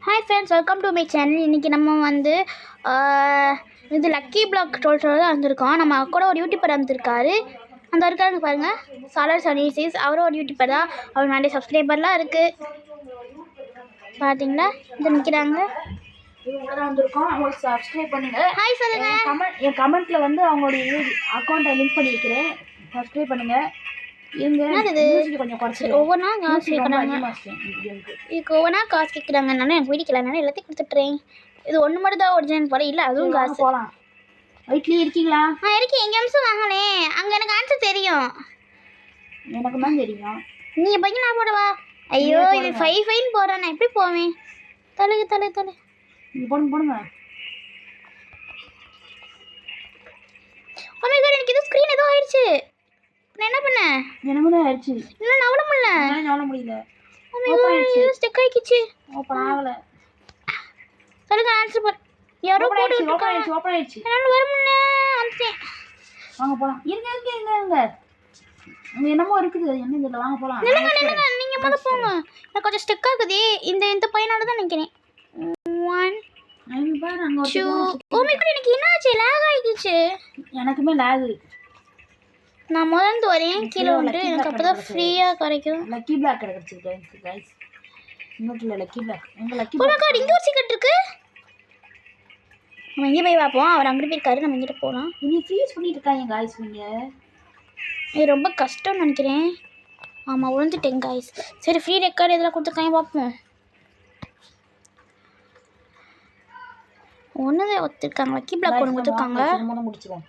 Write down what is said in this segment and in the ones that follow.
Hi friends, welcome to my channel. இன்றைக்கி நம்ம வந்து இது லக்கி பிளாக் டுவெல்த்தில் தான் வந்திருக்கோம். நம்ம கூட ஒரு யூடியூபர் வந்திருக்காரு. அந்த இருக்காருங்க பாருங்கள், Salar76. அவரும் ஒரு யூடியூபர் தான். அவர் நிறைய சப்ஸ்கிரைபர்லாம் இருக்குது. பார்த்தீங்களா, இது நிற்கிறாங்க. இவங்க தான் வந்திருக்கோம். அவங்களுக்கு சப்ஸ்கிரைப் பண்ணுங்கள். ஹாய் சொல்லுங்கள். என் கமெண்ட்டில் வந்து அவங்களுடைய அக்கௌண்ட்டை லிங்க் பண்ணி வைக்கிறேன். சப்ஸ்கிரைப் பண்ணுங்கள். கொஞ்சம் குறைச்சி ஒவ்வொன்றா காசு கேட்குறாங்க. இதுக்கு ஒவ்வொன்றா காசு கேட்குறாங்கனால எனக்கு பிடிக்கலனால எல்லாத்தையும் கொடுத்துட்றேன். இது ஒன்று மட்டும் தான் ஒரிஜினல் போல, இல்லை அதுவும் காசு. போகலாம். வீட்லேயே இருக்கீங்களா? இருக்கேன். எங்கள் அம்சம் வாங்கலே, அங்கே எனக்கு ஆன்சர் தெரியும். எனக்கு தான் தெரியும். நீங்கள் பையன் நான் போடவா? ஐயோ, இது 5 போகிறேன். நான் எப்படி போவேன்? தலை போடுங்க. எனக்கு இது ஸ்க்ரீன் ஏதோ ஆயிடுச்சு. நான் என்ன பண்ணேன்? எனக்கு தான் ஆயிடுச்சு. இன்னும் நவள முடியல. ஸ்டக் ஆயிடுச்சு. ஓப்பன் ஆகல. சொல்லுங்க ஆன்சர் பாரு. யாரோ போட்டு விட்டுருக்காங்க. ஓப்பன் ஆயிடுச்சு. நான் வர முன்னே வந்துட்டேன். வாங்க போலாம். இருங்க. அங்க என்னமோ இருக்குது. என்ன இதுல? வாங்க போலாம். நில்லுங்க. நீங்க முத போங்க. நான் கொஞ்சம் ஸ்டக் ஆகுது. இந்த பையனால தான் நினைக்கிறேன். 1 2 ஓ மை காட், எனக்கு என்ன ஆச்சு? லாக் ஆயிடுச்சு. எனக்குமே லாக். நான் முதல்ல வரேன் கீழே வந்து. எனக்கு அப்பதான் ஃப்ரீயா கிடைக்கும். லக்கி பிளாக் கிடைச்சிருக்கு गाइस. இன்னொருல லக்கி பிளாக். எங்க லக்கி ஓ மை காட், இங்க ஒரு சீக்ரெட் இருக்கு. நம்ம இங்க போய் பாப்போம். அவர் அங்க போயிருக்காரு. நம்ம இங்க போலாம். இனி ஃப்ரீஸ் பண்ணிட்டு இருக்காங்க गाइस. நீங்க இது ரொம்ப கஷ்டம்னு நினைக்கிறேன். ஆமா, விழுந்துட்டேன் गाइस. சரி, ஃப்ரீ ரெக்கார்ட் இதெல்லாம் கொடுத்துருக்காங்க, பார்ப்போம். ஒண்ணுதான் ஒத்துருக்காங்க. லக்கி பிளாக் ஒன்று கொடுத்துருக்காங்க. முடிச்சிருவோம்.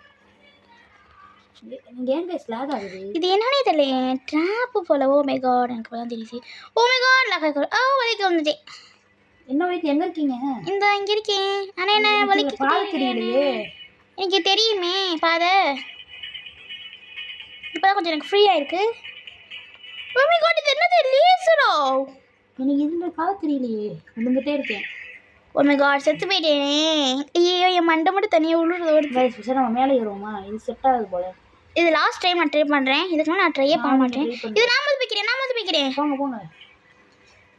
நீங்க ஏன் गाइस லாக் ஆகுது? இது என்னன்னே தெரியல. ட்ராப் போல. ஓ மை காட், எனக்கு தான் தெரியுது. ஓ மை காட், லாக் ஆகி வலிக்கு வந்துட்டேன். என்ன வலிக்கு? எங்க இருக்கீங்க? இங்க இருக்கேன். ஆனா என்ன வலிக்கு தெரியலையே. எனக்கு தெரியுமே பாத. இப்பதான் கொஞ்சம் எனக்கு ஃப்ரீயா இருக்கு. ஓ மை காட், இது என்னது? லேசரோ? எனக்கு இதுல பாத தெரியலையே. வந்துட்டே இருக்கேன். ஓ மை காட், செத்து போயிட்டேன். ஐயோ, என் மண்டை மட்டும் தனியாக உழுறது. गाइस சரி, நம்ம மேலே ஏறுவோமா? இது செட் ஆகுது போல. இது லாஸ்ட் டைம் நான் ட்ரை பண்ணுறேன். இதுக்கு மேலே நான் ட்ரையே பண்ண மாட்டேன். இது நான் வந்து வைக்கிறேன். போங்க.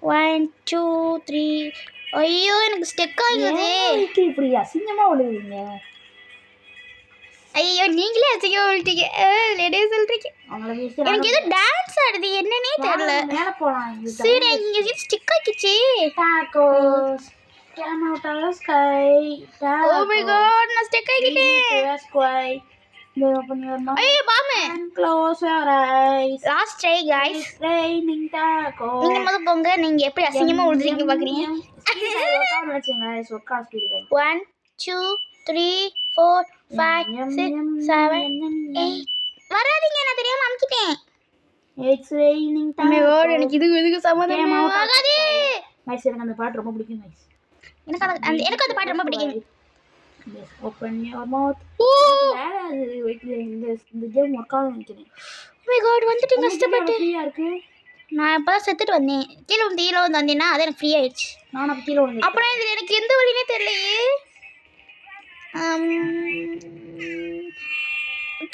1 2 3. ஐயோ, எனக்கு ஸ்டெக் ஆகுது. இப்படி அசிங்கமா விழுவீங்க. ஐயோ, நீங்களே அசிங்கமா விழுட்டீங்க. லேடியே சொல்றீங்க. எனக்கு ஏதோ டான்ஸ் ஆடுது, என்னன்னே தெரியல. மேல போலாம். சரி, இங்க ஸ்டிக் ஆக்கிச்சு. Tacos came out of the sky. Oh my god, நான் ஸ்டெக் ஆகிட்டேன். Sky. They open your mouth. ஐயோ, பாமே. And close your eyes. Last try guys. It's raining tacos. நீங்க முத போங்க. நீங்க எப்படி அசிங்கமா உழுறீங்க பாக்குறீங்க. Work speed 1 2 3 4 5 6 7 8. வராதீங்க, நான் தெரியாம அமுக்கிட்டேன். It's raining tacos. Oh my god, எனக்கு இதுக்கு சம்மந்தமே ஆகாதே. மைஸ், எனக்கு அந்த பாட்டு ரொம்ப பிடிக்கும் மைஸ். எனக்கு அந்த பாட்டு ரொம்ப பிடிக்கும். Yes, open your mouth. இந்த கேம் ஒர்க் ஆகும் நினைக்கிறேன். Oh my god, வந்துட்டேன் கஷ்டப்பட்டு. ஃப்ரீயா இருக்கு. நான் இப்பதான் செத்துட்டு வந்தேன். கீழே வந்து வந்தேன்னா அது எனக்கு ஃப்ரீ ஆயிடுச்சு. நான் அப்ப கீழே விழுந்தேன். அப்புறம் இது எனக்கு எந்த வழினே தெரியலையே.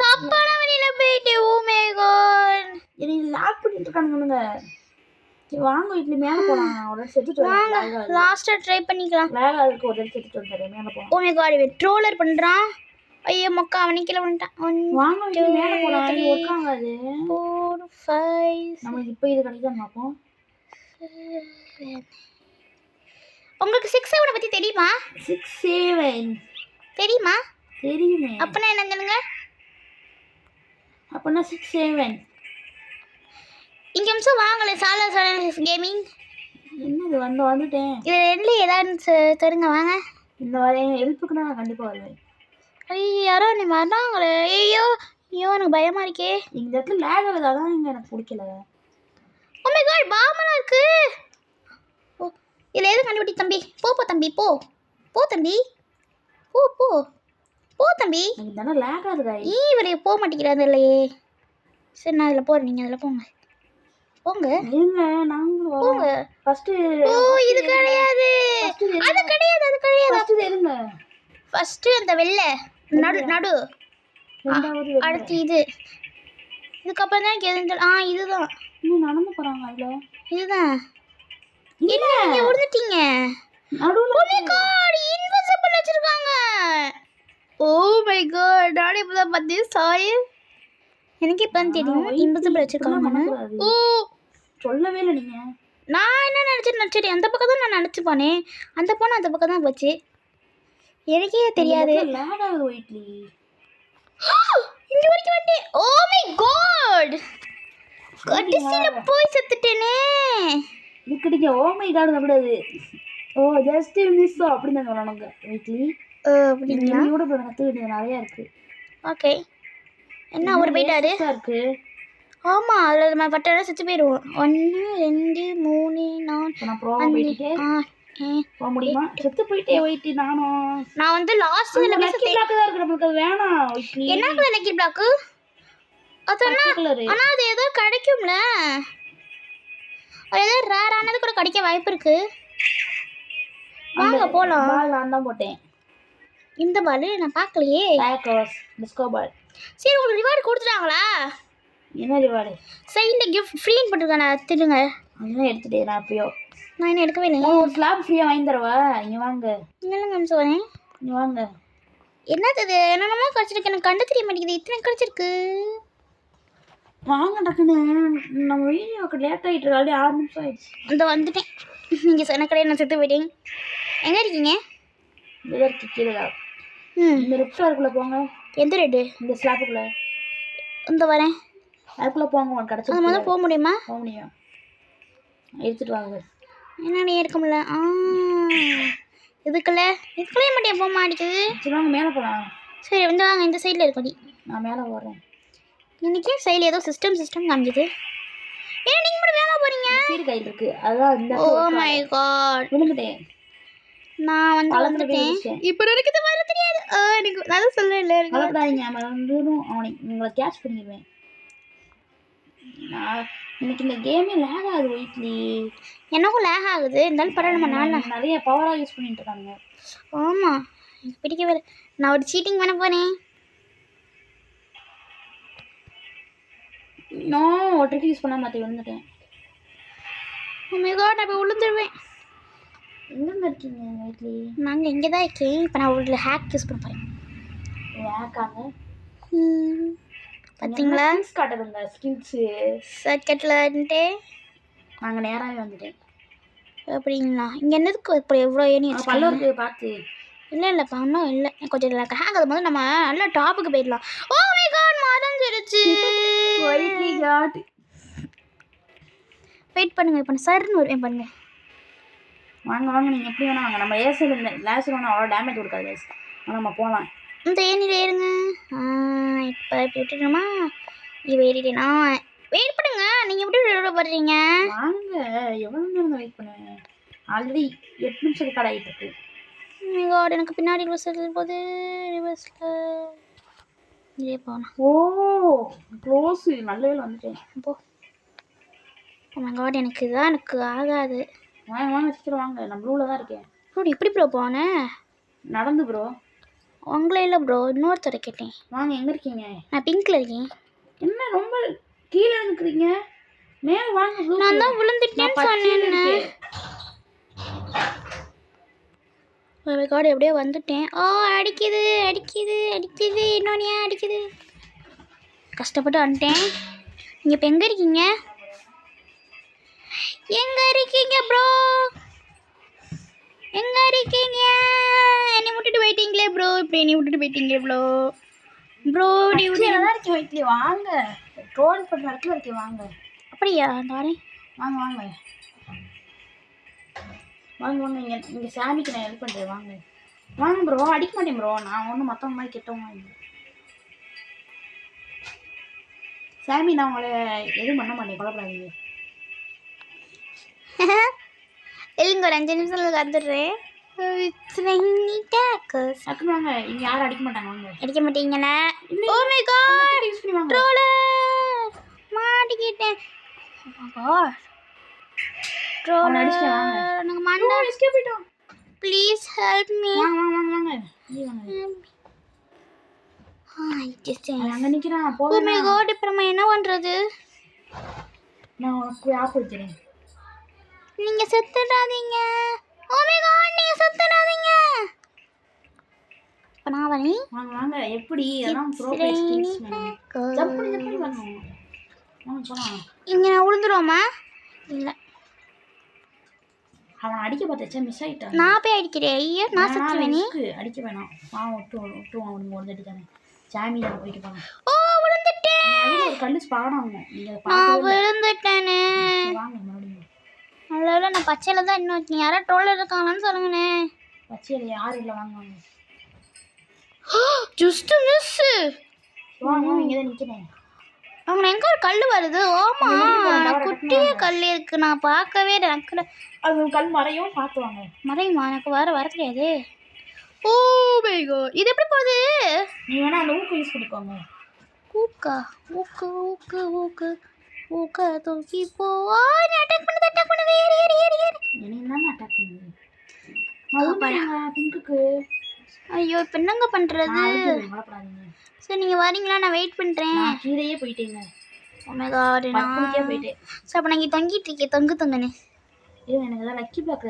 தப்பான வழியில போயிட்டேன். ஓ மை காட், என்னை லாக் பண்ணிட்டு இருக்கானுங்க. சரி வாங்க, வீட்ல மேல போலாம். ஒரு செத்துட்டு வாங்க, லாஸ்டா ட்ரை பண்ணிக்கலாம். மேல அதுக்கு ஒரு செத்துட்டு வந்துறேன். மேல போலாம். ஓ மை காட், இவன் ட்ரோலர் பண்றான். ஐயோ மொக்க, அவனே கீழ வந்துட்டான். வாங்க, வீட்ல மேல போலாம். அது ஒர்க் ஆகாது. 4 5. நமக்கு இப்போ இது கிடைக்குதான்னு பாப்போம். உங்களுக்கு 6 7 பத்தி தெரியுமா? 6 7 தெரியுமா? தெரியுமே. அப்பனா என்ன சொல்லுங்க? அப்பனா 6 7. இங்க நிமிஷம் வாங்கல. Salar gaming. என்னது? வந்துட்டேன். இது ரெண்டுல ஏதாவது தருங்க வாங்க. இந்த வரேன். ஹெல்ப்புக்கு நான் கண்டிப்பா வருவேன். ஐயோ, யாரோ நீ வராங்களே. ஐயோ எனக்கு பயமா இருக்கே. இந்த இடத்துல லேக் ஆகுது, அதான் எனக்கு பிடிக்கல. ஓ மை காட், பாமலா இருக்கு. ஓ, இதுல எது கண்டுபிடி தம்பி. போ தம்பி, போ தம்பி, போ தம்பி. எனக்கு தான லேக் ஆகுது गाइस. இவரே போக மாட்டேங்கிறாரு இல்லையே. சரி, நான் அதுல போறேன். நீங்க அதுல போங்க. இருங்க, நாங்க போங்க. ஃபர்ஸ்ட். ஓ, இது கிடையாது. அது கிடையாது. ஃபர்ஸ்ட் இருங்க. ஃபர்ஸ்ட் அந்த வெள்ளை நடு. அடுத்து இதுக்கப்புறம் தான் இதுதான். இன்னும் நடந்து போறாங்க. அதுல இதுதான். என்ன நீங்க விழுந்துட்டீங்க? நடுவுல இன்விசிபிள் வச்சிருக்காங்க. ஓ மை காட், நானே இப்பதான் பார்த்தேன். சாரி, எனக்கு இப்போ தெரியும் இன்விசிபிள் வச்சிருக்காங்கன்னு. ஓ சொல்லவே இல்லை நீங்க. நான் என்ன நினச்சேன், சரி அந்த பக்கம் தான் நான் நினச்சி போனேன். அந்த போன அந்த பக்கம் தான் போச்சு, எனக்கே தெரியாது. லேட் ஆகுது ஒயிட்லி. இங்க வரைக்கும் வந்துட்டேன். ஓ மை காட், கடைசியில் போய் செத்துட்டேனே. இதுக்கிட்ட ஓ மை காட் கூடாது. ஓ ஜஸ்ட் மிஸ் அப்படின்னு தான் சொல்லணுங்க ஒயிட்லி. அப்படிங்களா? கூட இப்போ கற்றுக்க வேண்டியது நிறையா இருக்கு. ஓகே, என்ன அவர் போயிட்டாரு இருக்கு. ஆமாம், அதில் நம்ம பட்டாலும் செத்து போயிடுவோம். 1 2 3 4 போக முடியுமா? செத்து போயிட்டே ஒயிட்லி. நான் வந்து லாஸ்ட் இதில் லக்கி பிளாக் தான் இருக்கு, நம்மளுக்கு அது வேணாம் ஒயிட்லி. என்ன லக்கி பிளாக்கு? ஆனால் அது ஏதோ கிடைக்கும்ல, அது ஏதோ ரேர் ஆனது கூட கிடைக்க வாய்ப்பு இருக்கு. வாங்க போகலாம். நான் தான் போட்டேன் இந்த பால், நான் பார்க்கலையே. டிஸ்கோ பால். சரி, உங்களுக்கு ரிவார்டு கொடுத்துட்டாங்களா? என்ன ரிவார்டு? சைடில் கிஃப்ட் ஃப்ரீன்னு போட்டிருக்கேன், நான் எடுத்துடுங்க. அதெல்லாம் எடுத்துட்டேன் நான் அப்பயோ. நான் இன்னும் எடுக்கவே இல்லை. ஒரு ஸ்லாப் ஃப்ரீயாக வாங்கி தரவா? இங்கே வாங்க. இல்லைங்க நிமிஷம் வரேன். இங்கே வாங்க. என்னது இது? என்னென்னமோ கிடச்சிருக்கு, எனக்கு கண்டு தெரிய மாட்டேங்குது. இத்தனை கிடச்சிருக்கு. வாங்க டக்குன்னு, நம்ம வீடியோக்கு லேட் ஆகிட்டு ஆல்ரெடி 6 நிமிஷம் ஆயிடுச்சு. இந்த வந்துட்டேன். நீங்கள் சொன்ன கடையை நான் செத்து போயிட்டேன். எங்கே இருக்கீங்க? இதற்கு கீழே இந்த ரெட் கலருக்குள்ளே போங்க. எந்த ரெட்டு? இந்த ஸ்லாப்புக்குள்ளே. இந்த வரேன். அதுக்குள்ளே போங்க, உங்களுக்கு கிடச்சி. அது முதல்ல போக முடியுமா? போக முடியும். எடுத்துகிட்டு வாங்க. என்னென்ன இருக்க முடியல. இதுக்குள்ளே மட்டும் போக மாட்டேங்குது. சரி வாங்க மேலே போகலாம். சரி வந்து வாங்க, இந்த சைடில் இருக்கடி. நான் மேலே போகிறேன். இன்றைக்கி சைடில் ஏதோ சிஸ்டம் காமிக்குது. ஏன் நீங்கள் மட்டும் வேகமாக போகிறீங்க? சீர் கையில் இருக்குது, அதுதான் இந்த. ஓ மை காட், விழுந்துட்டேன். நான் வந்துட்டேன். இப்போ எனக்கு வர தெரியாது. எனக்கு நான் சொல்ல இல்லை. கலப்படாதீங்க, அவனை உங்களை கேட்ச் பண்ணிடுவேன். இன்னைக்கு இந்த கேமே லேக் ஆகுது ஒயிட்லி. எனக்கும் லேக் ஆகுது, இருந்தாலும் பரவாயில்ல. நான் நிறைய பவராக யூஸ் பண்ணிட்டு இருக்காங்க. ஆமாம், எனக்கு பிடிக்கவே இல்லை. நான் ஒரு சீட்டிங் பண்ண போனேன். நான் ஒரு ட்ரிக் யூஸ் பண்ண மாட்டேன், வந்துட்டேன். நான் இப்போ விழுந்துருவேன். எங்கே இருக்கீங்க ஒயிட்லி? நாங்கள் இங்கே தான் இருக்கேன். இப்போ நான் ஒரு ஹேக் யூஸ் பண்ண போகிறேன். ஹேக்காங்க பார்த்தீங்களா? ஸ்கில்ஸ் காட்டுதுங்க, ஸ்கில்ஸு சர்க்கெட்லன்ட்டு நாங்கள் நேராகவே வந்துட்டேன். அப்படிங்களா? இங்கே என்னதுக்கு இப்போ எவ்வளோ ஏனி பல்லருக்கு பார்த்து? இல்லை ஒன்றும் இல்லை, கொஞ்சம் ஹேக் ஆகுது. போது நம்ம நல்லா டாப்புக்கு போயிடலாம். ஓ மை காட், மறந்துருச்சு. வெயிட் பண்ணுங்க, இப்போ சர்ன்னு வருவேன் பாருங்க. வாங்க நீங்கள் எப்படி வேணா வாங்க. நம்ம ஏசில் இந்த லேசர் ஒன்றும் அவ்வளோ டேமேஜ் கொடுக்காது. நம்ம போகலாம். இந்த ஏனியில் ஏறுங்க. இப்போ இப்படி விட்டுட்டோமா? இப்போ ஏறிட்டேனா? வெயிட் பண்ணுங்க, நீங்கள் எப்படி விட போடுறீங்க? வாங்க, எவ்வளோ நேரம் வெயிட் பண்ணுவேன்? ஆல்ரெடி 8 நிமிஷம் கடை ஆகிட்டு இருக்கு. காட், எனக்கு பின்னாடி ரிவர்ஸில் போது. ரிவர்ஸில் இதே போகலாம். ஓ க்ளோஸு, நல்ல வேலை வந்துட்டேன். போ. காட், எனக்கு ஆகாது. வாங்க சீக்கிரம் வாங்க, நான் ப்ளூவில் தான் இருக்கேன். ப்ரோ எப்படி ப்ரோ போனேன்? நடந்து ப்ரோ. உங்களே இல்லை ப்ரோ, இன்னொருத்தரை கேட்டேன். வாங்க, எங்கே இருக்கீங்க? நான் பிங்க்கில் இருக்கேன். என்ன ரொம்ப கீழே இருக்கிறீங்க? மேலே வாங்க. நான் தான் விழுந்துட்டேன்னு சொன்னேன். காடு எப்படியோ வந்துட்டேன். அடிக்குது. இன்னொன்று ஏன் அடிக்குது? கஷ்டப்பட்டு வந்துட்டேன். நீங்கள் இப்போ எங்கே இருக்கீங்க? ப்ரோ? எங்கே இருக்கீங்க? என்னை விட்டுட்டு போயிட்டீங்களே ப்ரோ. ப்ரோ தான் இருக்கேன் வீட்லி. வாங்க, ட்ரோல் பண்ணுற இடத்துல இருக்கேன். வாங்க. அப்படியா? வரேன். வாங்க. இங்கே சாமிக்கு நான் ஹெல்ப் பண்ணுறேன். வாங்க ப்ரோ. அடிக்க மாட்டேன் ப்ரோ, நான் ஒன்றும் மற்றவங்க மாதிரி கெட்டவங்க. சாமி, நான் உங்களை எதுவும் பண்ண மாட்டேன், கொலைப்படாதீங்க. இல்லைங்க, ஒரு 5 நிமிஷத்தில் கற்றுடுறேன். வாங்க, இங்கே யாரும் அடிக்க மாட்டாங்க. வாங்க. அடிக்க மாட்டீங்களா? ஓ மை காட், ட்ரோலர் மாட்டிக்கிட்டேன். எனக்கு மண்டை எஸ்கேப் ஆயிட்டோம். Please help me. வாங்க. அங்கே நிற்கிறான். ஓ மை காட், இப்போ நம்ம என்ன பண்ணுறது? நான் உனக்கு ஆப் வச்சுறேன். நீங்கள் செத்துடாதீங்க. ஓ மை காட், நீ வாங்க வாங்க எப்படி எல்லாம் bro place things madam jump பண்ணி வரணும் வாங்க போலாம் இங்கே நான் விழுந்துருவோமா இல்லை அவன் அடிக்க பார்த்தாச்சா மிஸ் ஆயிட்டான் நான் போய் அடிக்கிறேன் ஐயோ நான் சுற்றுவேன் நீ அடிக்க வேணாம் விட்டு அவனுக்கு ஒரு தட்டி தானே சாமி நான் போயிட்டு போனேன் ஓ விழுந்துட்டேன் ஒரு கல்லு ஸ்பாட் ஆகும் நீங்கள் நான் விழுந்துட்டேனே வாங்க மறுபடியும் நல்ல நான் பச்சையில் தான் இன்னும் இருக்கேன் யாராவது ட்ரோல் இருக்காங்களான்னு சொல்லுங்கண்ணே பச்சையில் யாரும் இல்லை வாங்க வாங்க ஜஸ்ட் மிஸ் வாங்க இங்கே தான் நிற்கிறேன் அவங்க எங்க ஒரு கல் வருது ஓமா குட்டிய கல் இருக்கு நான் பார்க்கவே எனக்கு அது கல் மறையும் பார்த்துவாங்க மறையுமா எனக்கு வர தெரியாது ஓ மை காட் இது எப்படி போகுது நீ வேணா அந்த ஊக்கு யூஸ் பண்ணிக்கோங்க ஊக்கா ஊக்க தூக்கி போ நீ அட்டாக் பண்ணுது ஏறி என்ன அட்டாக் பண்ணுது நான் பிங்குக்கு ஐயோ இப்போ என்னங்க பண்ணுறது சரி நீங்கள் வரீங்களா நான் வெயிட் பண்ணுறேன் கீழேயே போயிட்டேங்க ஒமேகாடு நான் போயிட்டேன் ஸோ அப்போ நான் இங்கே தொங்கிட்டு இருக்கேன் தொங்குன்னு இது எனக்கு தான் லக்கி பிளாக்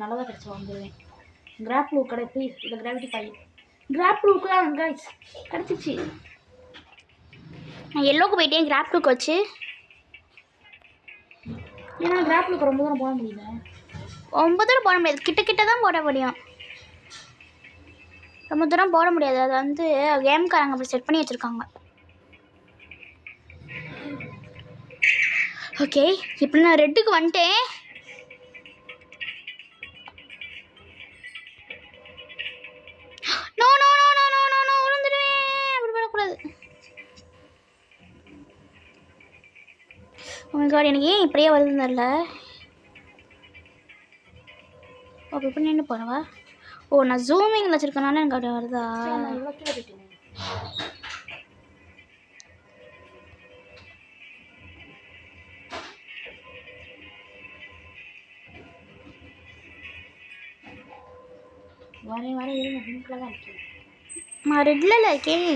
நல்லதாக கிடச்சி வந்துடுவேன் கிராப் லூ கடை ப்ளீஸ் இல்லை கிராவிட்டி ஃபை கிராப் லூக்கு தான் கைஸ் கிடச்சிச்சு நான் எல்லோக்கு போயிட்டேன் கிராப் லூக்கு வச்சு ஏன்னா கிராப் லூக்கு ரொம்ப தூரம் போக முடியல ரொம்ப தூரம் போட முடியாது கிட்ட தான் போட முடியும் ரொம்ப தூரம் போட முடியாது அது வந்து கேம்காரங்க அப்படி செட் பண்ணி வச்சுருக்காங்க ஓகே இப்போ நான் ரெட்டுக்கு வந்துட்டேன் no no no no no no no விழுந்துடுவேன் அப்படி பண்ணக்கூடாது உங்களுக்கு எனக்கு ஏன் இப்படியே வருதுன்னு தெரியல ஓ இப்போ நின்று போனவா ஓ நான் ஜூமிங்கில் வச்சுருக்கனால எனக்கு அப்படி வருதா வர இருங்க பிங்க்ல தான் இருக்கேன் நான் ரெட்டில் இருக்கேன்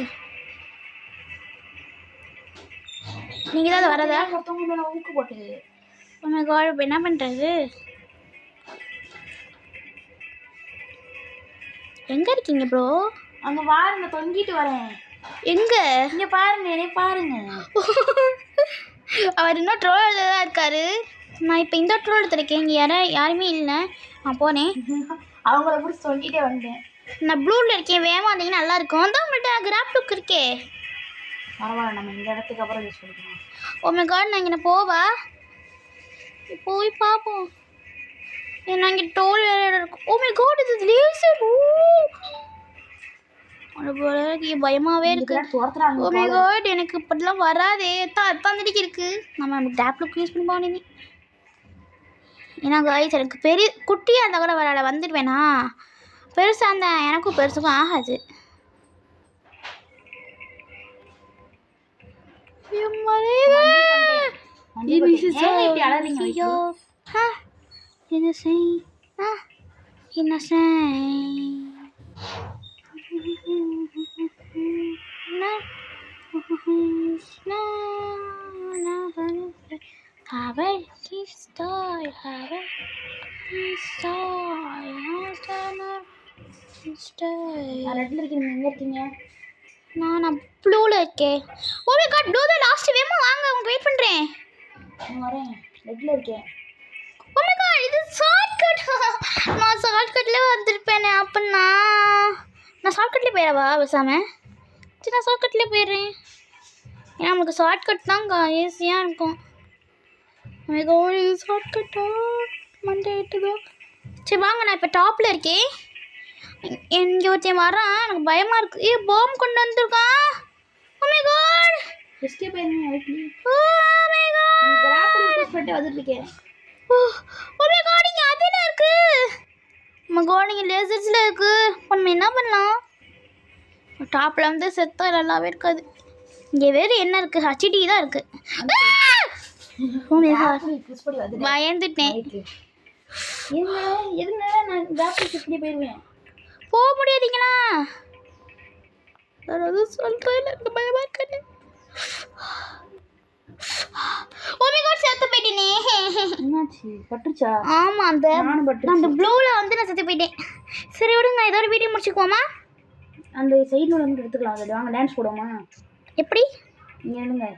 நீங்கள் தான் வரதா மொத்தவங்க மேலே ஊக்கு போட்டுது உனக்கு இப்போ என்ன பண்ணுறது எங்கே இருக்கீங்க ப்ரோ அங்கே பாருங்க தொங்கிட்டு வரேன் எங்கே இங்கே பாருங்க என்னை பாருங்க அவர் இன்னும் ட்ரோல் தான் இருக்காரு நான் இப்போ இந்த ட்ரோல் எடுத்துருக்கேன் இங்கே யாருமே இல்லை நான் போனேன் அவங்கள பிடிச்சி தொங்கிட்டே வந்தேன் நான் ப்ளூவில் இருக்கேன் வேகமாக வந்தீங்கன்னா நல்லா இருக்கும் தான் உங்கள்கிட்ட கிராப் லுக் இருக்கே பரவாயில்ல நம்ம இந்த இடத்துக்கு அப்புறம் யூஸ் பண்ணிக்கலாம் ஓ மை காட் நான் இங்கே போவா போய் பார்ப்போம் நான் இங்கே டோல் இருக்கும் ஓ மை காட் இது லேசர் பயமாகவே இருக்கு ஓ மை காட் எனக்கு இப்படிலாம் வராதே தந்திரிக்கு இருக்கு நம்ம டேப் லுக் யூஸ் பண்ணி போனே ஏன்னா காய்ஸ் எனக்கு பெரிய குட்டியாக இருந்தால் கூட வராத வந்துடுவேனா பெருசாக இருந்தால் எனக்கும் பெருசுக்கும் ஆகாது நான் ப்ளூவில் இருக்கேன் ஓ மை காட் ப்ளூ தான் லாஸ்ட் வேமா வாங்க உங்களுக்கு வெயிட் பண்ணுறேன் வரேன் ரெட்டில் இருக்கேன் ஓ மை காட் இது ஷார்ட்கட் நான் ஷார்ட்கட்ல வந்திருப்பேனே அப்பன்னா நான் ஷார்ட்கட்ல போயிடவா பேசாமல் சரி நான் ஷார்ட்கட்ல போயிடுறேன் ஏன்னா நமக்கு ஷார்ட்கட் தான் ஈஸியாக இருக்கும் ஷார்ட்கட்டா மண்டேட்டுதோ சரி வாங்க நான் இப்போ டாப்பில் இருக்கேன் இங்கே ஒருத்தன் வரான் எனக்கு பயமாக இருக்கு ஏ பாம் கொண்டு வந்திருக்கான் ஓ மை காட் எஸ்கேப் ஆயிருங்க oh my god grab use பண்ணிட்டு வந்துருக்கேன் ஓ மை காட் இங்கே அதுல இருக்கு நம்ம காட் இங்கே லேசர்ஸில் இருக்கு நம்ம என்ன பண்ணலாம் டாப்பில் வந்து செத்தா நல்லாவே இருக்காது இங்கே வேறு என்ன இருக்குது ஹச்டி தான் இருக்குது பயந்துட்டேன் நான் கிராப் யூஸ் பண்ணி போயிடுவேன் போக முடியாதீங்களா யாராவது சொல்கிறேன் எனக்கு பயமாக இருக்காது ஓ மை காட் செத்து போயிட்டேனே என்னாச்சு பட்டுச்சா ஆமாம் அந்த ப்ளூவில் வந்து நான் செத்து போயிட்டேன் சரி விடுங்க இதோட வீடியோ முடிச்சுக்குவோமா அந்த சைடில் வந்து எடுத்துக்கலாம். அது வாங்க டான்ஸ் போடுவோமா? எப்படி? இங்கே என்னங்க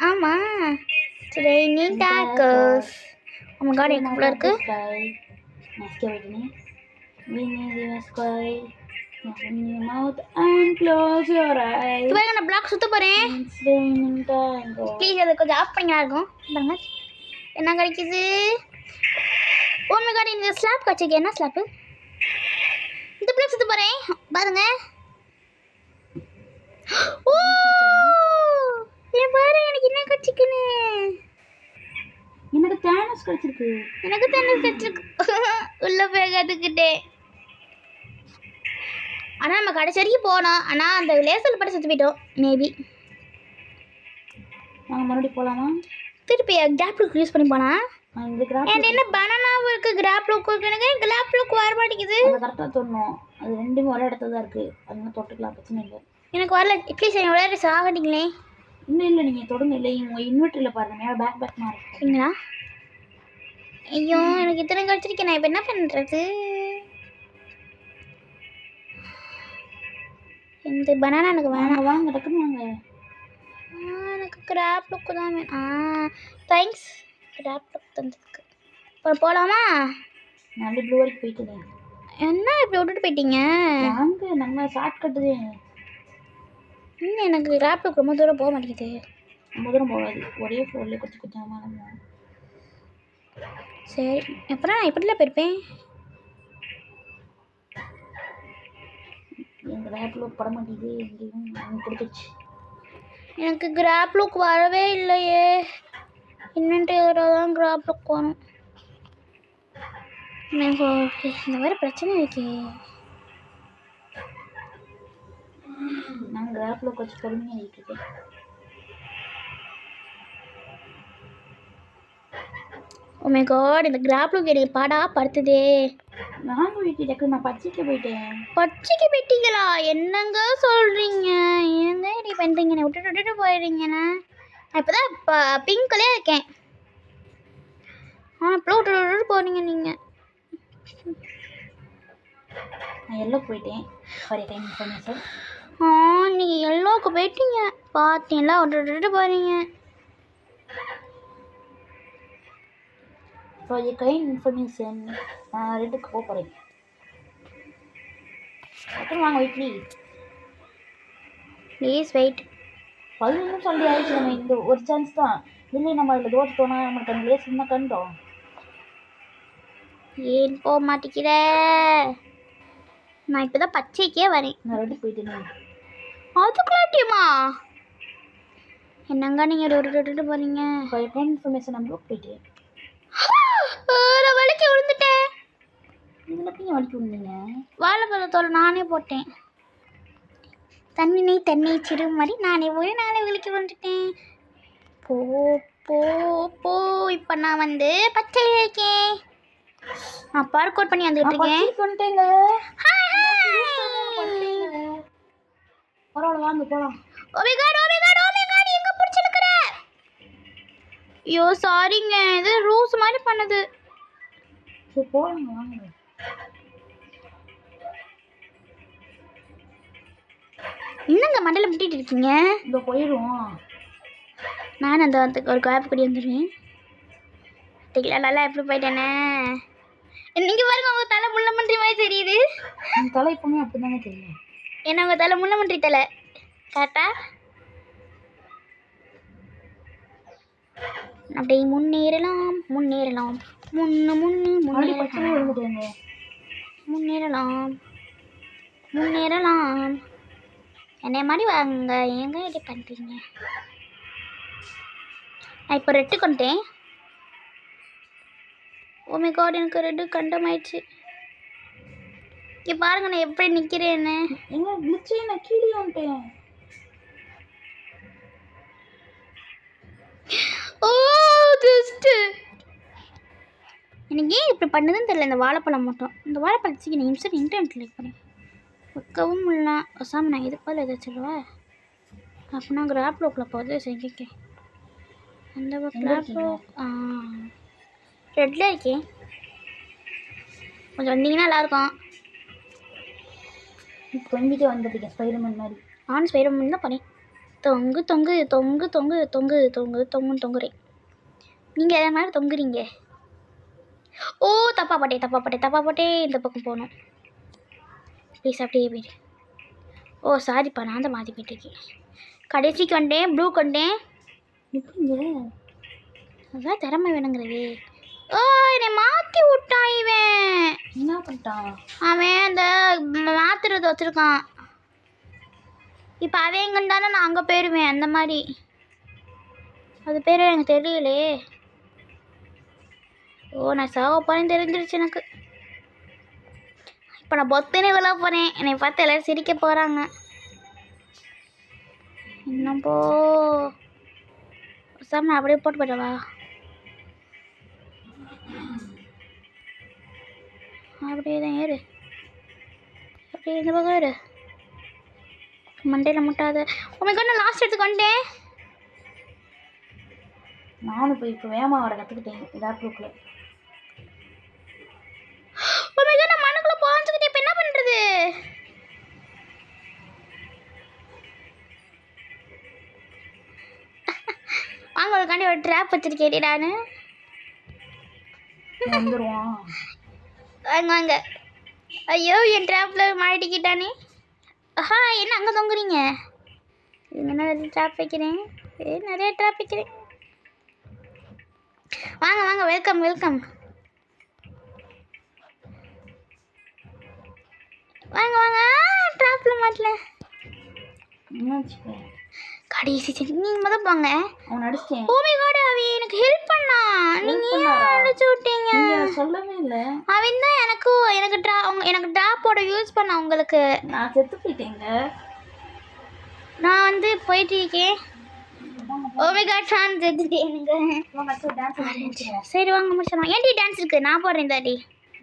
ஆமாம், ட்ரைனிங் டாக்கர்ஸ். உங்கள் கார்டு எவ்வளோ இருக்கு? நான் பிளாக் சுத்த போகிறேன். ப்ளீஸ் அதை கொஞ்சம் ஆஃப் பண்ணிங்களா இருக்கும். பாருங்க என்ன கிடைக்குது. ஓ மை காட், இந்த ஸ்லாப் வச்சுருக்கேன். என்ன ஸ்லாப்பு? இந்த பிளாக் சுத்த போகிறேன் பாருங்க. ஓ பாரு, எனக்கு என்ன கிடைச்சிக்குன்னு. எனக்கு தேனஸ் கிடைச்சிருக்கு. எனக்கு தேனஸ் கிடைச்சிருக்கு. உள்ள போய் கற்றுக்கிட்டேன். ஆனால் நம்ம கடைசி வரைக்கும் போனோம். ஆனால் அந்த லேசல் படம் சுற்றி போயிட்டோம். மேபி நாங்கள் மறுபடியும் போகலாமா? திருப்பி கிராப் லுக் யூஸ் பண்ணி போனால் என்ன பனானாவும் இருக்குது, கிராப் லுக் இருக்குது. எனக்கு கிராப் லுக் வர மாட்டேங்குது. கரெக்டாக தோணும். அது ரெண்டுமே ஒரே இடத்துல தான் இருக்குது. அதனால தொட்டுக்கலாம், பிரச்சனை இல்லை. எனக்கு வரல. ப்ளீஸ் என்னை விளையாட சாகட்டிங்களே. இல்லை நீங்கள் தொடங்க. இல்லை உங்கள் இன்வெர்ட்டரில் பாருங்கள், மேலே பேக் மாறிங்களா? ஐயோ, எனக்கு இத்தனை கழிச்சிருக்கேன். நான் இப்போ என்ன பண்ணுறது? இந்த பனானா எனக்கு வேணாம். வாங்க டக்குன்னு வாங்க. எனக்கு கிராப் லுக்கு தான் வேணும். தேங்க்ஸ், கிராப் லுக் தந்ததுக்கு. இப்போ போகலாமா? நான் ப்ளூ வரைக்கும் போயிட்டுதேன். என்ன இப்படி விட்டுட்டு போயிட்டீங்க? வாங்க, நம்ம ஷார்ட் கட்டுதே. இன்னும் எனக்கு கிராப் லுக் ரொம்ப தூரம் போக மாட்டேங்குது. ரொம்ப தூரம் போகாது, ஒரே ஃப்ளோரில் கொஞ்சம் கொஞ்சமாக. சரி, அப்புறம் நான் எப்படிலாம் போயிருப்பேன்? என் கிராப் லுக் பட மாட்டேங்குது. எங்கேயும் கொடுத்துச்சு. எனக்கு கிராப் லுக் வரவே இல்லையே. இன்வென்டரியோட தான் கிராப் லுக் வரும். எனக்கு இந்த மாதிரி பிரச்சனை இருக்கே. நான் கிராப் லுக் வச்சு பொறுமையாக இருக்கேன். ஓ மை காட், இந்த கிராப் லுக் எனக்கு பாடா படுத்துதே. நானும் வீட்டுக்கு நான் பச்சைக்கு போயிட்டேன். பச்சைக்கு போயிட்டீங்களா? என்னங்க சொல்கிறீங்க? ஏங்க இப்படி பண்ணுறீங்க? என்னை விட்டுட்டு போயிடுறீங்கண்ணா. நான் இப்போ தான் பிங்க்லேயே இருக்கேன். இப்போ விட்டு போகிறீங்க நீங்கள். நான் எல்லோ போயிட்டேன். For time information. நீங்கள் எல்லோவுக்கு போயிட்டீங்க. பார்த்தீங்களா, விட்டுட்டு போகிறீங்க. ஃபார் ய கைண்ட் இன்ஃபர்மேஷன், நான் ரெட்டுக்கு போக போகிறேன். அப்புறம் வாங்க வெயிட் ப்ளீஸ் வெயிட். 15 நிமிஷம் அப்படி ஆயிடுச்சு. நம்ம இந்த ஒரு சான்ஸ் தான். இல்லை நம்ம அதில் தோற்றுட்டோன்னா நம்மளுக்கு அந்த லேஸ் என்ன கண்டோம். ஏன் போக மாட்டேங்கிற? நான் இப்போ தான் பச்சைக்கே வரேன். நான் ரெட்டு போயிட்டேன். அதுக்குள்ளாட்டியுமா? என்னங்க நீங்கள் விட்டுட்டு போகிறீங்க? ஃபார் ய கைண்ட் இன்ஃபர்மேஷன் நான் ப்ளூ போயிட்டேன். நான் வலிக்கு விழுந்துட்டேன். இதில் எப்படி வலிக்கு விழுந்தீங்க? வாழைப்பழத்தோடு நானே போட்டேன். தண்ணி சிறு மாதிரி நானே வலிக்கு விழுந்துட்டேன். போ போ போ. இப்போ நான் வந்து பச்சையில் இருக்கேன். நான் பார்க் அவுட் பண்ணி வந்துட்டு இருக்கேன். பண்ணிட்டேங்க. பரவாயில்ல, வாங்க போகலாம். எங்க பிடிச்சிருக்கிற? ஐயோ சாரிங்க, இது ரூல்ஸ் மாதிரி பண்ணுது. சரி போகலாங்க, வாங்க. என்னங்க மண்டல முட்டிட்டு இருக்கீங்க? இப்போ போயிடுவோம். நான் அந்த ஒரு காப்பு கடி வந்துடுவேன். பார்த்தீங்களா நல்லா எப்படி போயிட்டேனே. நீங்கள் பாருங்க, உங்கள் தலை முள்ள மன்றி மாதிரி தெரியுது. உங்கள் தலை எப்பவுமே அப்படி தானே தெரியும். ஏன்னா உங்கள் தலை முள்ள மன்றி தலை கரெக்டா? அப்படியே முன்னேறலாம் முன்னேறலாம் முன்னேறலாம். என்னை மாதிரி வாங்க. ஏங்க இப்படி பண்ணுறீங்க? நான் இப்போ ரெட்டு கொண்டேன். ஓ மை காட், எனக்கு ரெட்டு கண்டமாயிடுச்சு. இங்கே பாருங்க நான் எப்படி நிற்கிறேன்னு. எங்க கிளிச்சே நான் கீழே வந்துட்டேன். ஓ ஜஸ்ட்டு எனக்கு ஏன் இப்படி பண்ணதுன்னு தெரியல. இந்த வாழைப்பழம் மட்டும், இந்த வாழைப்பழத்துக்கு நிமிஷம் இன்டர்நெட் கிளிக் பண்ணி வைக்கவும் இல்லை. சாமி நான் இதுக்கு பதில் எதை சொல்லுவேன் அப்படின்னா கிராப் ரோக்கில் போகுது செஞ்சுக்கேன். அந்த கிராப் ரோக் ரெட்டில் இருக்கேன். கொஞ்சம் வந்தீங்கன்னா நல்லாயிருக்கும். இப்போ தொங்கிட்டே வந்துட்டுருக்கேன் ஸ்பைடர்மேன் மாதிரி. நானும் ஸ்பைடர்மேன் தான் பண்ணேன். தொங்கு தொங்கு தொங்கு தொங்கு தொங்கு தொங்கு தொங்குன்னு தொங்குறேன். நீங்கள் எதை மாதிரி தொங்குறீங்க? ஓ தப்பா போட்டேன். இந்த பக்கம் போகணும். ப்ளீஸ் அப்படியே போயிடு. ஓ சாரிப்பா, நான் தான் மாற்றி போயிட்டுருக்கேன். கடைசிக்கு வந்துட்டேன். ப்ளூ கொண்டேன். எப்படிங்க? அதான் திறமை வேணுங்கிறது. ஓ என்னை மாற்றி விட்டான் இவன். என்ன பண்ணிட்டான் அவன் அந்த மாற்றுறது வச்சுருக்கான். இப்போ அவன் எங்கண்டானே நான் அங்கே போயிடுவேன். அந்த மாதிரி அது பேர் எனக்கு தெரியலையே. ஓ நான் சாவ போகிறேன்னு தெரிஞ்சிருச்சு எனக்கு. இப்போ நான் பொத்துனே விழா போகிறேன். என்னை பார்த்து எல்லோரும் சிரிக்க போகிறாங்க. என்னப்போ சார் நான் அப்படியே போட்டு போயிடவா? அப்படியே தான் ஏறு. அப்படியே இந்த பக்கம் ஏறு. மண்டையில் முட்டாத. உனக்கு நான் லாஸ்ட் எடுத்துக்கு வந்துட்டேன். நானும் போய் இப்போ வேகமாக வர கற்றுக்கிட்டேன் லேப்டாப்பில். நான் மண்ணுக்குள்ளே போஞ்சுக்கிட்டே இப்போ என்ன பண்ணுறது? வாங்க உனக்காண்டி ஒரு ட்ராப் வச்சுருக்கேன் நான். வந்துடுவான். வாங்க வாங்க. ஐயோ என் ட்ராப்பில் மாட்டிக்கிட்டானே. ஆஹா என்ன அங்கே தொங்குறீங்க? இங்கே நிறைய ட்ராப் வைக்கிறேன். நிறைய ட்ராப் வைக்கிறேன். வாங்க வாங்க, வெல்கம் வெல்கம். வாங்க வாங்க. ட்ராப்பில் மாட்டல. என்னாச்சு? கடைசி நீங்கள் முதல் போங்க. அவன் அடிச்சிட்டேன். ஓ மை காட், அவன் எனக்கு ஹெல்ப் பண்ணா. நீங்கள் ஏன் அடிச்சு விட்டீங்க? சொல்லவே இல்லை. அவன் தான் எனக்கு ட்ராப்போட யூஸ் பண்ண உங்களுக்கு. நான் செத்து போயிட்டேங்க. நான் வந்து போயிட்டு இருக்கேன். ஓ மை காட், நான் செத்துட்டேனுங்க. சரி வாங்க முடிச்சிடலாம். ஏன்டி டான்ஸ் இருக்குது? நான் போடுறேன் இந்த அடி.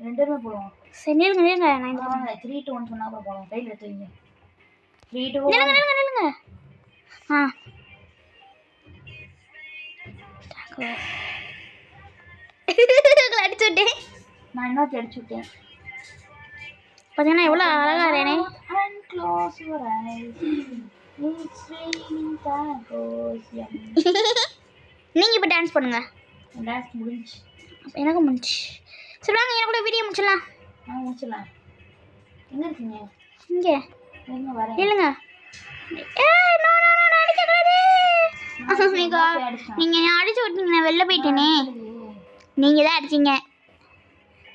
2 பேருமே போடுவோம். சரி நில்லுங்க. நான் இந்த 3 to 1 சொன்னா அப்புறம் போடுவோம். கையில் எடுத்துவீங்க. 3 to 1. நில்லுங்க. ஆ அடிச்சு விட்டேன். நான் என்ன அடிச்சு விட்டேன் பார்த்தீங்கன்னா எவ்வளோ அழகா இருக்கேனே. நீங்கள் இப்போ டான்ஸ் பண்ணுங்க. டான்ஸ் முடிஞ்சு. எனக்கு முடிஞ்சு. சரி வாங்க எனக்கு கூட வீடியோ முடிச்சிடலாம். முடிச்சிடலாம். எங்கே இருக்கீங்க? இங்கே எங்கே வரேன்? இல்லைங்க. நீங்கள் அடிச்சு விட்டீங்க. நான் வெளில போயிட்டேனே. நீங்கள் தான் அடிச்சிங்க.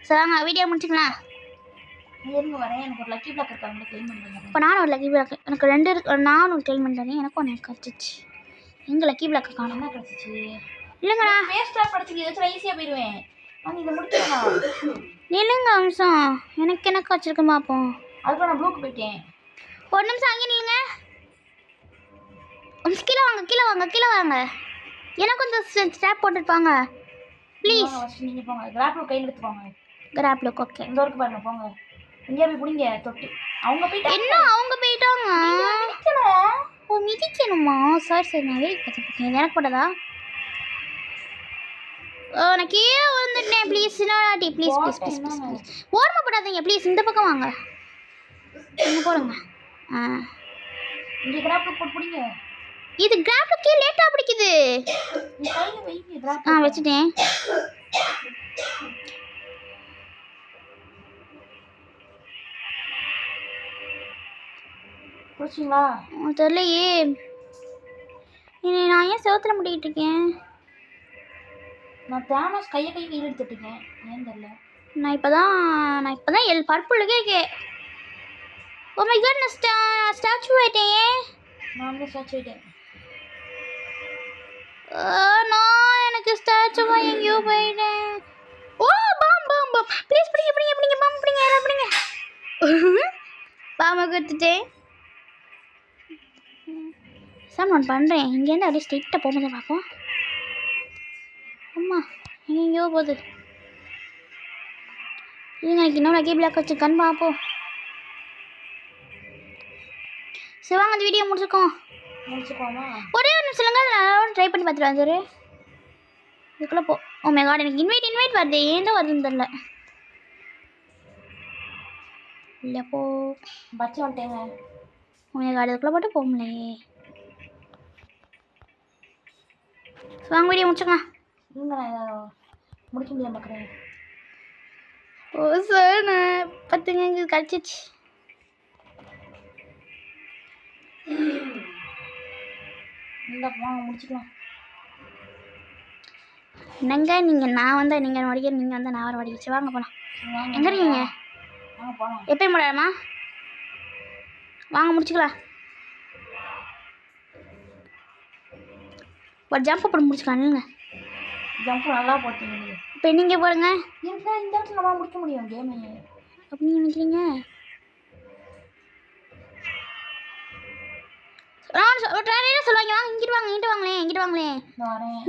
சரி வாங்க வீடியோ முடிச்சுக்கலாம். வரேன். எனக்கு ஒரு லக்கி பிளாக் இருக்காங்க, கிளைம் பண்ணுறேன். இப்போ நானும் ஒரு லக்கி பிளாக், எனக்கு 2 இருக்கு. நானும் ஒரு கிளைம் பண்ணுறேன். எனக்கும் ஒன்று கிடச்சிச்சு. எங்கள் லக்கி பிளாக் காணும். என்ன கிடச்சிச்சு? இல்லைங்கண்ணா வேஸ்ட்டாக படிச்சுக்கு ஏதாச்சும் ஈஸியாக போயிடுவேன். இதை முடிக்கலாம். இல்லைங்க அம்சம், எனக்கு வச்சுருக்கு பார்ப்போம். அதுக்கு நான் ப்ளூக்கு போயிட்டேன். ஒரு நிமிஷம் அங்கே நில்லுங்க. கீழே வாங்க. எனக்கு இந்த ஸ்டாப் போட்டுருப்பாங்க ப்ளீஸ். நீங்கள் போங்க. கிராப்ல கையில் எடுத்துக்கோங்க. கிராப்ல ஓகே. இந்த ஒர்க்கு பாருங்க. போங்க. இங்கே போய் பிடிங்க தொட்டு. அவங்க போயிட்டாங்க. என்ன அவங்க போயிட்டாங்க? ஓ மிதிக்கணுமா? சரி நான் வெயிட் பார்த்துருக்கேன். எனக்கு போட்டதா? நான் கீழே வந்துட்டேன். ப்ளீஸ் சின்னாடி ப்ளீஸ். ஓரமாக போடாதீங்க ப்ளீஸ். இந்த பக்கம் வாங்க. இங்கே போடுங்க. இங்கே கிராப்ல போட்டு பிடிங்க. இது கிராப்ல கீழே லேட்டாக பிடிக்குது. வச்சுட்டேன். பிடிச்சிங்களா? தெரியலையே. நான் ஏன் செவத்துல முடிக்கிட்டு இருக்கேன்? நான் தேனோஸ் கையை கையில் எடுத்துட்டேன். ஏன் தெரியல. நான் இப்போ தான் பர்பிளுக்கே இருக்கேன். ஓ மை காட், நான் ஸ்டாச்சு ஆயிட்டேன். நான் ஸ்டாச்சு ஆயிட்டேன். நான் எனக்கு ஸ்டாச்சுவா எங்கேயோ போயிட்டேன். ஓ பாம் ப்ளீஸ் பிடிங்க பாம் பிடிங்க. யாரா பிடிங்க. பாம்பை கொடுத்துட்டேன். சார் நான் பண்ணுறேன். இங்கேருந்து அப்படியே ஸ்ட்ரெயிட்டாக போகும்போது பார்ப்போம். அம்மா எங்கேயோ போகுது. இல்லைங்க எனக்கு இன்னொரு லக்கி பிளாக் வச்சுருக்கான்னு பார்ப்போம். சரி வாங்க அந்த வீடியோ முடிச்சுக்கோமா? ஒரே ஒரு நிமிஷம் சொல்லுங்க. நான் ட்ரை பண்ணி பார்த்துட்டு வந்துரு. இதுக்குள்ளே போ. ஓ மை காட், எனக்கு இன்வைட் வருது. ஏன் தான் வருதுன்னு தெரில. இல்லை போ பச்சை வந்துட்டேங்க. உனக்கு அதுக்குள்ளே மட்டும் போக முடியலையே. வாங்க வீடியோ முடிச்சுக்கலாம். நீங்க முடிக்க முடியாம பார்க்குறேன். ஓ சார் நான் பார்த்துங்க எங்களுக்கு கிடச்சிச்சு. இல்லை வாங்க முடிச்சுக்கலாம். என்னங்க நீங்கள் நான் வந்தால் நீங்கள் வடிக்க, நீங்கள் வந்தால் நான் வர வடிக்கிச்சு. வாங்க போகலாம். வாங்க எங்கே இருக்கீங்க? வாங்க போகலாம். எப்பயும் போடாமா? வாங்க முடிச்சுக்கலாம். ஒரு ஜம்ப் பண்ணி முடிச்சுக்கலாம். இல்லைங்க ஜம்ப் நல்லா போட்டீங்க நீங்கள். இப்போ நீங்கள் போடுங்க. என்ன இந்த இடத்துல நம்ம முடிக்க முடியும் கேமு? அப்படி நீங்கள் நினைக்கிறீங்க? சொல்லுவாங்க வாங்க இங்கிட்டு வாங்க, இங்கிட்டு வாங்களேன், இங்கிட்டு வாங்களேன். இந்த வரேன்.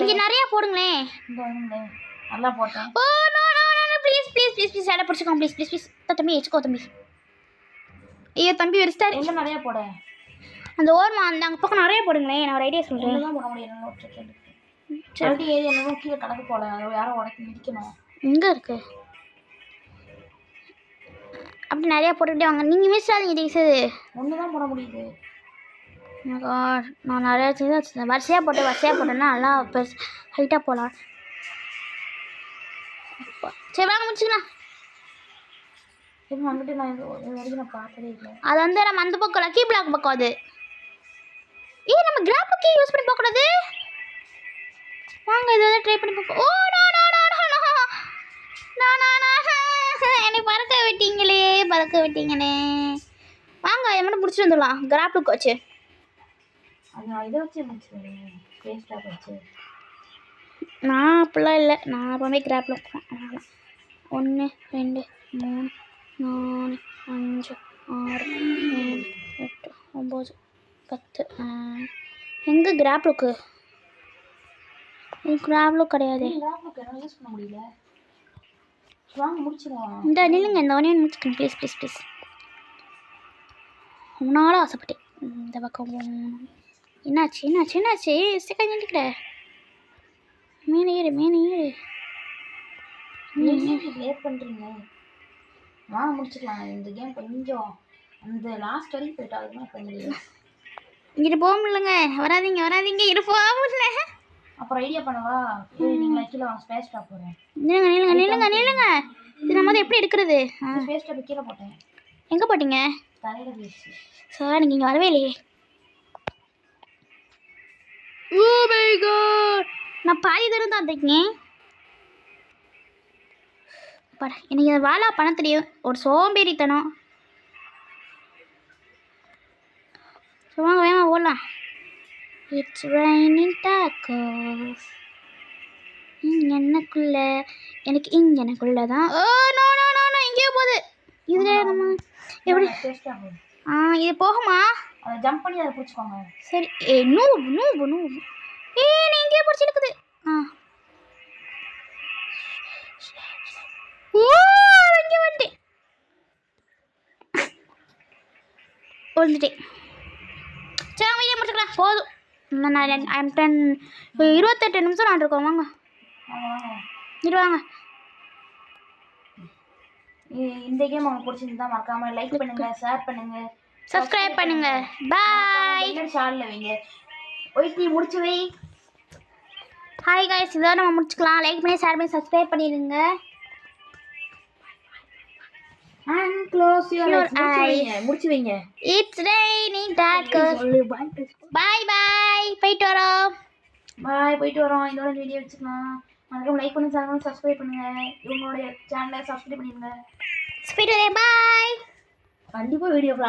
இங்கே நிறைய போடுங்களேன். இந்த வருங்களேன். நல்லா போட்டேன். Oh no no no please please please please சடை பிடிச்சிக்கோங்க ப்ளீஸ் ப்ளீஸ் ப்ளீஸ். தம்பி வச்சுக்கோ தம்பி. ஐயோ தம்பி வெறிச்சிட்டாரு. எங்கே நிறைய போட? அந்த ஓரமா அந்த அங்கே பக்கம் நிறைய போடுங்களேன். நான் ஒரு ஐடியா சொல்கிறேன். தான் போட முடியும். என்ன ஒரு செகண்ட் வண்டி ஏறி என்ன கீழே கணக்கு போல யாரும் உடச்சி மிதிக்கணும். எங்கே இருக்கு? அப்படி நிறையா போட்டுக்கிட்டே வாங்க. நீங்கள் மிஸ் ஆகுங்க டீசரு. ஒன்று தான் போட முடியுது. நான் நிறையா வச்சுருந்தேன். வரிசையாக போட்டேன்னா நல்லா பெருசு ஹைட்டாக போகலாம். சரி வாங்க முடிச்சுக்கலாம். இது வந்துட்டு நான் இது வரைக்கும் நான் பார்த்ததே இல்லை. அது வந்து நம்ம அந்த பக்கம் லக்கி பிளாக் பக்கம். அது நம்ம கிராப் கீ யூஸ் பண்ணி பார்க்கக்கூடாது. வாங்க இது வந்து ட்ரை பண்ணி பார்ப்போம். Oh no no no no no no no என்னை பறக்க விட்டீங்களே. வாங்க இதை மட்டும் பிடிச்சிட்டு வந்துடலாம். கிராப் லுக் வச்சு அது நான் இதை வச்சு முடிச்சுருவேன். பேஸ்டாக வச்சு. நான் அப்படிலாம் இல்லை. நான் எப்பவுமே கிராப் லுக் தான். 1 2 3 4 5 6 7 8 9 10. எங்கே கிராப் லுக்கு? கிராப் லுக் கிடையாது. கிராஃப்லுக்கு என்னால் யூஸ் பண்ண முடியல. வாங்க முடிச்சிடுவோம். இந்த நில்லுங்க. இந்த ஒன்னே முடிச்சுக்கணும் ப்ளீஸ் ப்ளீஸ் ப்ளீஸ். உன்னால ஆசைப்பட்டேன். இந்த பக்கம் என்னாச்சு செகண்ட் நினைக்கிற மேலே ஏறு. லேட் பண்ணுறீங்க. வாங்க முடிச்சுக்கலாம். இந்த கேம் கொஞ்சம் அந்த லாஸ்ட் வரைக்கும் போயிட்டு அதுதான் பண்ண முடியும். இங்கிட்டு போக முடியலங்க. வராதீங்க இரு போக முடியல. அப்புறம் ஐடியா பண்ணவா? நீங்கள் கீழே வாங்க. ஸ்பேஸ் ஸ்டாப் போகிறேன். நில்லுங்க. இது நம்ம வந்து எப்படி எடுக்கிறது? ஸ்பேஸ் ஸ்டாப் கீழே போட்டேன். எங்கே போட்டீங்க? தலையில் போயிடுச்சு. சார் நீங்கள் இங்கே வரவே இல்லையே. ஓ மை காட், நான் பாதி தூரம் தான் இருக்கேன். எனக்கு இந்த வேலை பண்ண தெரியும். ஒரு சோம்பேறித்தனம். வாங்க வேணா ஓடலாம். It's raining tacos. எனக்குள்ள தான். Oh no no no no எங்கேயோ போகுது. இதில் நம்ம எப்படி இது போகுமா? அதை ஜம்ப் பண்ணி அதை பிடிச்சிக்கோங்க. சரி. நூபு நீ எங்கேயோ பிடிச்சி இருக்குது. ஓ இங்கே வந்துட்டேன். சரி வீடியோ முடிச்சுக்கலாம். போதும். நான் 28 நிமிஷம் நான் இருக்கோம். வாங்க வாங்க. இந்த கேம் உங்களுக்கு பிடிச்சிருந்தா மறக்காம லைக் பண்ணுங்க, ஷேர் பண்ணுங்க, சப்ஸ்கிரைப் பண்ணுங்க. பாய். ஷார்ட்ல வைங்க. ஒய்டி முடிச்சு வை. ஹாய் गाइस, இதோட நம்ம முடிச்சுக்கலாம். லைக் பண்ணி ஷேர் பண்ணி சப்ஸ்கிரைப் பண்ணிடுங்க. And close your eyes. முடிச்சு வைங்க. It's raining tacos. Bye bye. போயிட்டு வரோம். இதோட வீடியோ வச்சுக்கலாம். மறக்காம லைக் பண்ணி ஷேர் பண்ணி சப்ஸ்கிரைப் பண்ணுங்க. இவங்களோட சேனலை சப்ஸ்கிரைப் பண்ணிடுங்க. Bye. கண்டிப்பா வீடியோ